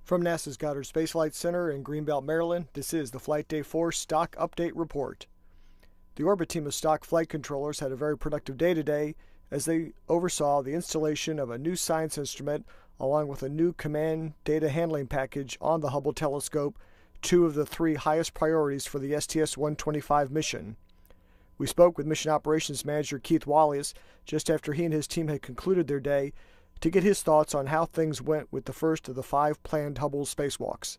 From NASA's Goddard Space Flight Center in Greenbelt, Maryland, this is the Flight Day 4 Stock Update Report. The orbit team of stock flight controllers had a very productive day today as they oversaw the installation of a new science instrument along with a new command data handling package on the Hubble telescope, two of the three highest priorities for the STS-125 mission. We spoke with Mission Operations Manager Keith Wallace just after he and his team had concluded their day to get his thoughts on how things went with the first of the 5 planned Hubble spacewalks.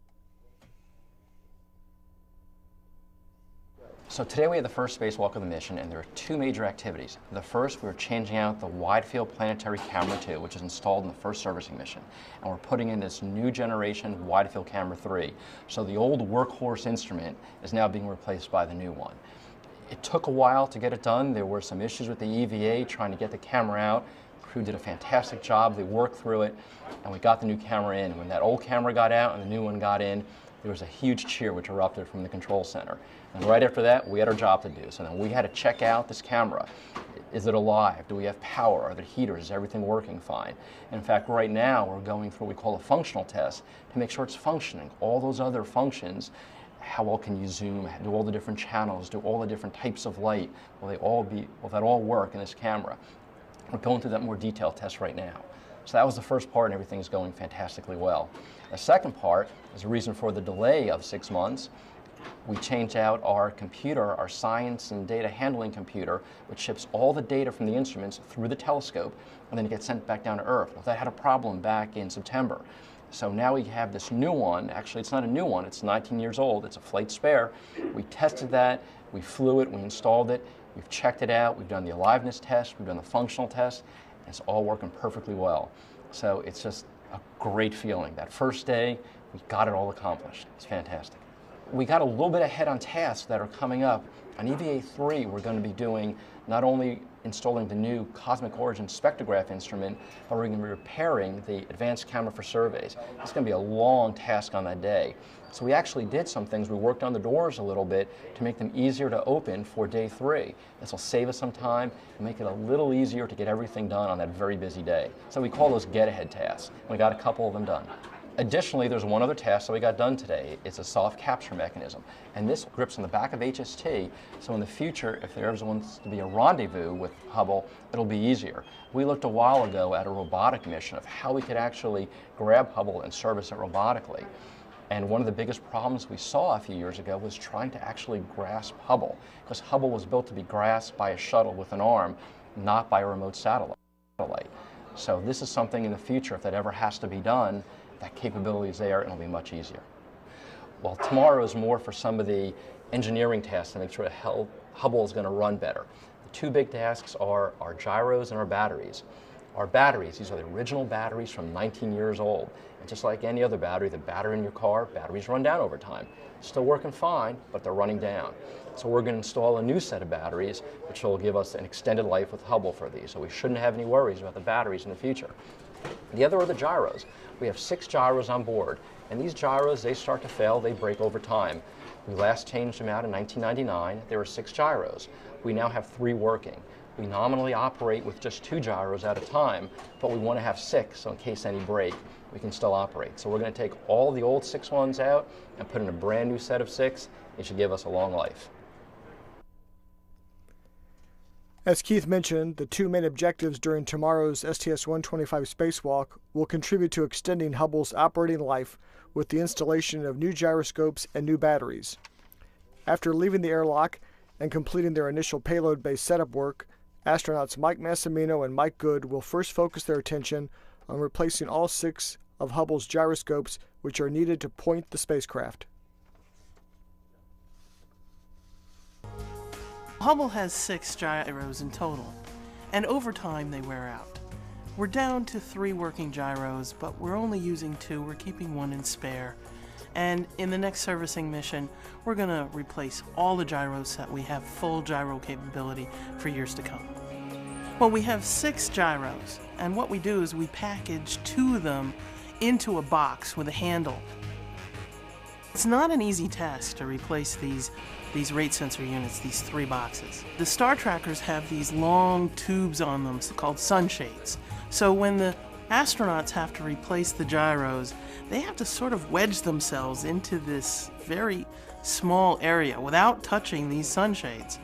So today we had the first spacewalk of the mission, and there are two major activities. The first, we were changing out the Wide Field Planetary Camera 2, which is installed in the first servicing mission. And we're putting in this new generation Wide Field Camera 3. So the old workhorse instrument is now being replaced by the new one. It took a while to get it done. There were some issues with the EVA trying to get the camera out. Crew did a fantastic job. They worked through it, and we got the new camera in. When that old camera got out and the new one got in, there was a huge cheer which erupted from the control center. And right after that, we had our job to do. So then we had to check out this camera. Is it alive? Do we have power? Are there heaters? Is everything working fine? And in fact, right now, we're going through what we call a functional test to make sure it's functioning. All those other functions, how well can you zoom, do all the different channels, do all the different types of light, will that all work in this camera? We're going through that more detailed test right now. So that was the first part, and everything's going fantastically well. The second part is the reason for the delay of 6 months. We changed out our computer, our science and data handling computer, which ships all the data from the instruments through the telescope, and then it gets sent back down to Earth. Well, that had a problem back in September. So now we have this new one. Actually, it's not a new one. It's 19 years old. It's a flight spare. We tested that. We flew it. We installed it. We've checked it out. We've done the aliveness test. We've done the functional test. And it's all working perfectly well. So it's just a great feeling. That first day, we got it all accomplished. It's fantastic. We got a little bit ahead on tasks that are coming up. On EVA 3, we're going to be doing not only installing the new Cosmic Origin spectrograph instrument, but we're going to be repairing the advanced camera for surveys. It's going to be a long task on that day. So we actually did some things. We worked on the doors a little bit to make them easier to open for day 3. This will save us some time and make it a little easier to get everything done on that very busy day. So we call those get-ahead tasks. We got a couple of them done. Additionally, there's one other task that we got done today. It's a soft capture mechanism. And this grips on the back of HST, so in the future, if there ever wants to be a rendezvous with Hubble, it'll be easier. We looked a while ago at a robotic mission of how we could actually grab Hubble and service it robotically. And one of the biggest problems we saw a few years ago was trying to actually grasp Hubble, because Hubble was built to be grasped by a shuttle with an arm, not by a remote satellite. So this is something in the future, if that ever has to be done, that capability is there and it'll be much easier. Well, tomorrow is more for some of the engineering tasks to make sure that Hubble is going to run better. The two big tasks are our gyros and our batteries. Our batteries, these are the original batteries from 19 years old. And just like any other battery, the battery in your car, batteries run down over time. Still working fine, but they're running down. So we're going to install a new set of batteries, which will give us an extended life with Hubble for these. So we shouldn't have any worries about the batteries in the future. The other are the gyros. We have 6 gyros on board, and these gyros, they start to fail, they break over time. We last changed them out in 1999. There were 6 gyros. We now have 3 working. We nominally operate with just 2 gyros at a time, but we want to have 6, so in case any break, we can still operate. So we're going to take all the old 6 ones out and put in a brand new set of 6. It should give us a long life. As Keith mentioned, the 2 main objectives during tomorrow's STS-125 spacewalk will contribute to extending Hubble's operating life with the installation of new gyroscopes and new batteries. After leaving the airlock and completing their initial payload-based setup work, astronauts Mike Massimino and Mike Good will first focus their attention on replacing all 6 of Hubble's gyroscopes, which are needed to point the spacecraft. Hubble has 6 gyros in total, and over time they wear out. We're down to 3 working gyros, but we're only using 2. We're keeping 1 in spare. And in the next servicing mission, we're going to replace all the gyros so that we have full gyro capability for years to come. Well, we have 6 gyros, and what we do is we package 2 of them into a box with a handle. It's not an easy task to replace these rate sensor units, these 3 boxes. The star trackers have these long tubes on them called sunshades. So when the astronauts have to replace the gyros. They have to sort of wedge themselves into this very small area without touching these sunshades.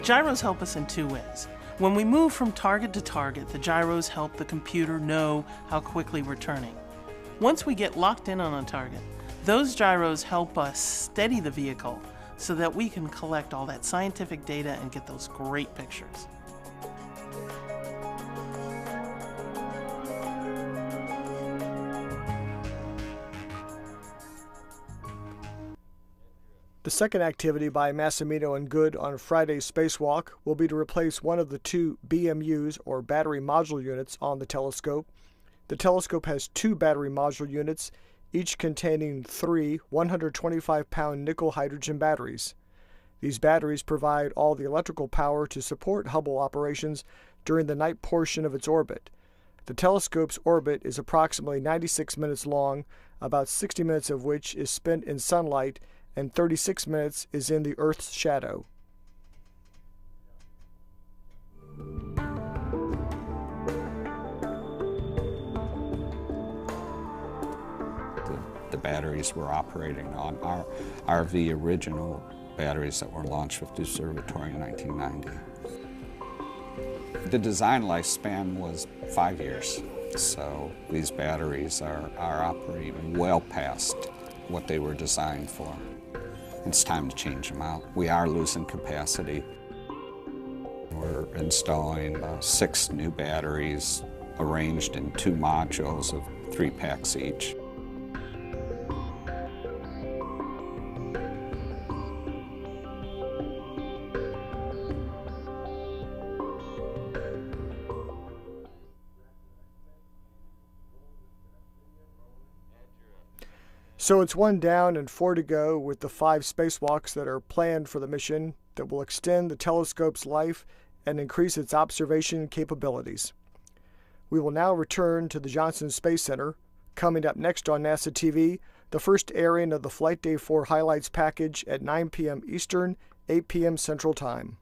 Gyros help us in two ways. When we move from target to target, the gyros help the computer know how quickly we're turning. Once we get locked in on a target, those gyros help us steady the vehicle so that we can collect all that scientific data and get those great pictures. The second activity by Massimino and Good on Friday's spacewalk will be to replace one of the two BMUs, or battery module units, on the telescope. The telescope has two battery module units, each containing three 125-pound nickel-hydrogen batteries. These batteries provide all the electrical power to support Hubble operations during the night portion of its orbit. The telescope's orbit is approximately 96 minutes long, about 60 minutes of which is spent in sunlight and 36 minutes is in the Earth's shadow. The batteries we're operating on are the original batteries that were launched with the observatory in 1990. The design lifespan was 5 years, so these batteries are operating well past what they were designed for. It's time to change them out. We are losing capacity. We're installing 6 new batteries arranged in 2 modules of 3 packs each. So it's 1 down and 4 to go with the 5 spacewalks that are planned for the mission that will extend the telescope's life and increase its observation capabilities. We will now return to the Johnson Space Center. Coming up next on NASA TV, the first airing of the Flight Day 4 highlights package at 9 p.m. Eastern, 8 p.m. Central Time.